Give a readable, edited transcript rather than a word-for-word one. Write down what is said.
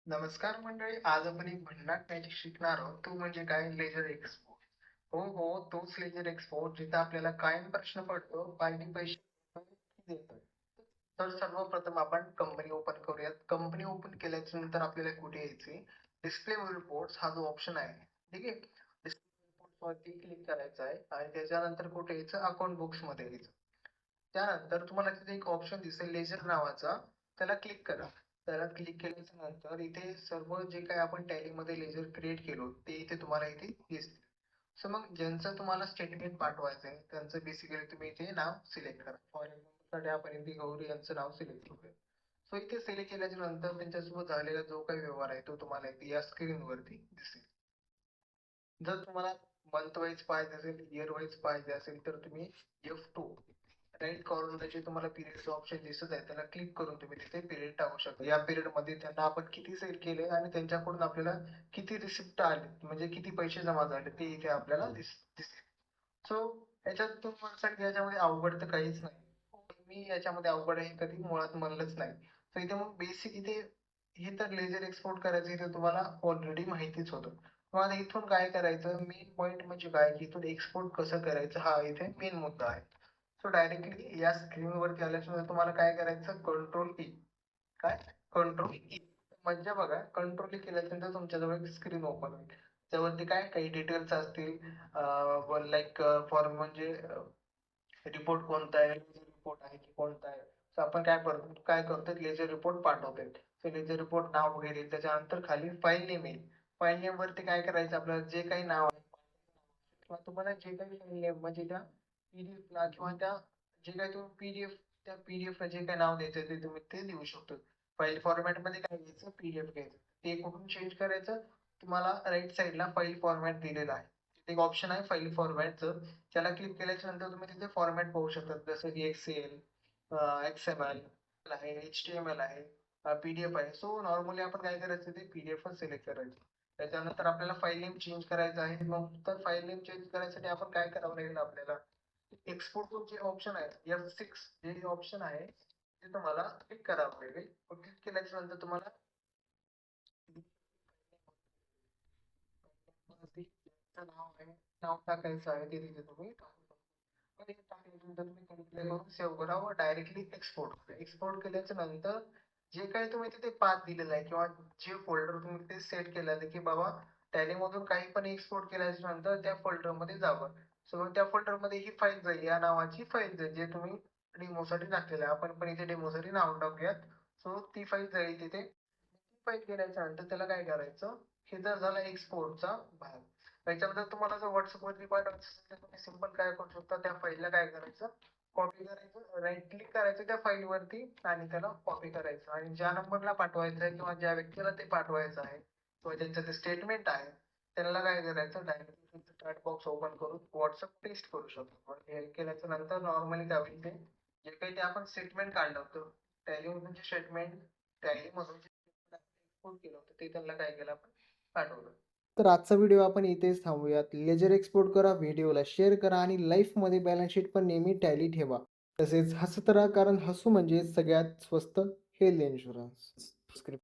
नमस्कार मंडळी. आज आपण एक भन्नाट मॅजिक शिकणार आहोत. तो म्हणजे काय? Laser export. हो हो, तोच लेजर एक्सपोर्ट जिथं आपल्याला कायम प्रश्न पडतो, पार्टी पैसे किती देतोय? तर सर्वप्रथम आपण कंपनी ओपन करूयात. कंपनी ओपन केल्याच्या नंतर आपल्याला कुठे यायचे? डिस्प्ले रिपोर्ट्स हा जो ऑप्शन आहे, ठीक आहे. डिस्प्ले रिपोर्ट्स वरती क्लिक करायचं आहे आणि त्याच्यानंतर कुठे यायचं? अकाउंट बुक्स मध्ये यायचं. त्यानंतर तुम्हाला तिथे एक ऑप्शन दिसेल लेजर नावाचा, त्याला क्लिक करा. त्याला क्लिक केल्याच्या नंतर इथे सर्व जे काही आपण टॅलीमध्ये लेजर क्रिएट केलो ते इथे तुम्हाला इथे दिसतील. सो मग ज्यांचं तुम्हाला स्टेटमेंट पाठवायचं आहे त्यांचं बेसिकली तुम्ही इथे नाव सिलेक्ट करा. फॉर एक्झाम्पल आपण इथे गौरी यांचं नाव सिलेक्ट करूया. सो इथे सिलेक्ट केल्याच्या नंतर त्यांच्यासोबत झालेला जो काही व्यवहार आहे तो तुम्हाला इथे या स्क्रीनवरती दिसेल. जर तुम्हाला मंथ वाईज पाहिजे असेल, इयर वाईज पाहिजे असेल तर तुम्ही F2 राईट कॉर्नरला जे तुम्हाला पिरियडचं ऑप्शन दिसत आहे त्याला क्लिक करून तुम्ही तिथे पिरियड टाकू शकता. या पिरियड मध्ये त्यांना आपण किती सेल केले आणि त्यांच्याकडून आपल्याला किती रिसिप्ट आले म्हणजे किती पैसे जमा झाले ते इथे आपल्याला दिसेल. सो याच्यात तुम्हाला याच्यामध्ये अवघड तर काहीच नाही. मी याच्यामध्ये अवघड आहे कधी मुळात म्हणलंच नाही. तर इथे मग बेसिक इथे हे तर लेजर एक्सपोर्ट करायचं इथे तुम्हाला ऑलरेडी माहितीच होतं. मग आता इथून काय करायचं? मेन पॉईंट म्हणजे काय की इथून एक्सपोर्ट कसं करायचं हा इथे मेन मुद्दा आहे. सो डायरेक्टली या स्क्रीनवरती आल्याशिवाय तुम्हाला काय करायचं? Control E. काय? Control E. म्हणजे बघा कंट्रोल ई केल्यानंतर तुमच्याजवळ एक स्क्रीन ओपन होईल. त्यावरती काय काही डिटेल्स असतील, लाईक फॉर्म म्हणजे रिपोर्ट कोणता आहे, लेजर रिपोर्ट आहे की कोणता आहे. तर आपण काय करतो लेजर रिपोर्ट पाठवतोय. ते लेजर रिपोर्ट नाव वगैरे येईल. त्याच्यानंतर खाली फाईल नेम येईल. फाईल नेम वरती काय करायचं आपल्याला जे काही नाव आहे किंवा तुम्हाला जे काही फाईल नेम म्हणजे त्या पीडीएफला किंवा त्या जे काही तुम्ही पीडीएफ त्या पीडीएफला जे काही नाव द्यायचं ते तुम्ही ते देऊ शकतो. फाईल फॉर्मॅटमध्ये काय घ्यायचं? पीडीएफ घ्यायचं. ते कुठून चेंज करायचं? तुम्हाला राईट साईडला फाईल फॉर्मॅट दिलेला आहे. तिथे एक ऑप्शन आहे फाईल फॉर्मॅटचं. त्याला क्लिक केल्याच्या नंतर तुम्ही तिथे फॉर्मॅट पाहू शकता जसं की एक्सेल, XML आहे, HTML आहे, PDF आहे. सो नॉर्मली आपण काय करायचं ते PDF सिलेक्ट करायचं. त्याच्यानंतर आपल्याला फाईल नेम चेंज करायचा आहे. मग तर फाईल नेम चेंज करायसाठी आपण काय करावं लागेल आपल्याला? एक्सपोर्ट जे ऑप्शन आहे F6 जे ऑप्शन आहे ते तुम्हाला क्लिक करावं लागेल. क्लिक केल्याच्या नंतर तुम्हाला नाव आहे नाव टाकायचं आहे ते तिथे तुम्ही टाकू शकता. पण हे टाकल्यानंतर तुम्ही कंप्लीट करून सेव्ह करा व डायरेक्टली एक्सपोर्ट एक्सपोर्ट केल्याच्या नंतर जे काही तुम्ही तिथे पाथ दिलेला आहे किंवा जे फोल्डर तुम्ही तिथे सेट केलं आहे की बाबा टॅली मधून काही पण एक्सपोर्ट केल्याच्या नंतर त्या फोल्डर मध्ये जावं. सो त्या फोल्डर मध्ये ही फाईल जाईल या नावाची फाईल जाईल जे तुम्ही डेमो साठी टाकलेलं आहे. आपण पण इथे डेमो साठी नाव टाकूयात. सो ती फाईल जाईल तिथे. ती फाईल केल्याच्या नंतर त्याला काय करायचं? हे जर झालं एक्सपोर्टचा भाग. त्याच्यानंतर तुम्हाला जर व्हॉट्सअपवरती पाठवायचं असेल तर तुम्ही सिंपल काय करू शकता? त्या फाईलला काय करायचं? कॉपी करायचं, राईट क्लिक करायचं त्या फाईलवरती आणि त्याला कॉपी करायचं आणि ज्या नंबरला पाठवायचं आहे किंवा ज्या व्यक्तीला ते पाठवायचं आहे किंवा ज्यांचं ते स्टेटमेंट आहे त्याला काय करायचं? डायरेक्टली चॅट बॉक्स ओपन करून व्हॉट्सअप पेस्ट करू शकतो. हे केल्याच्या नंतर नॉर्मली काय होईल ते जे काही ते आपण स्टेटमेंट काढलं होतं टॅलीमधून जे स्टेटमेंट टॅलीमधून जे एक्सपोर्ट केलं होतं ते त्यांना काय केलं आपण पाठवलं. तर आजचा व्हिडिओ आपण इथेच थांबूयात. लेजर एक्सपोर्ट करा, व्हिडिओला शेअर करा आणि लाईफमध्ये बॅलन्स शीट पण नेहमी टॅली ठेवा. तसेच हसत राहा कारण हसू म्हणजे सगळ्यात स्वस्त हेल्थ इन्शुरन्स.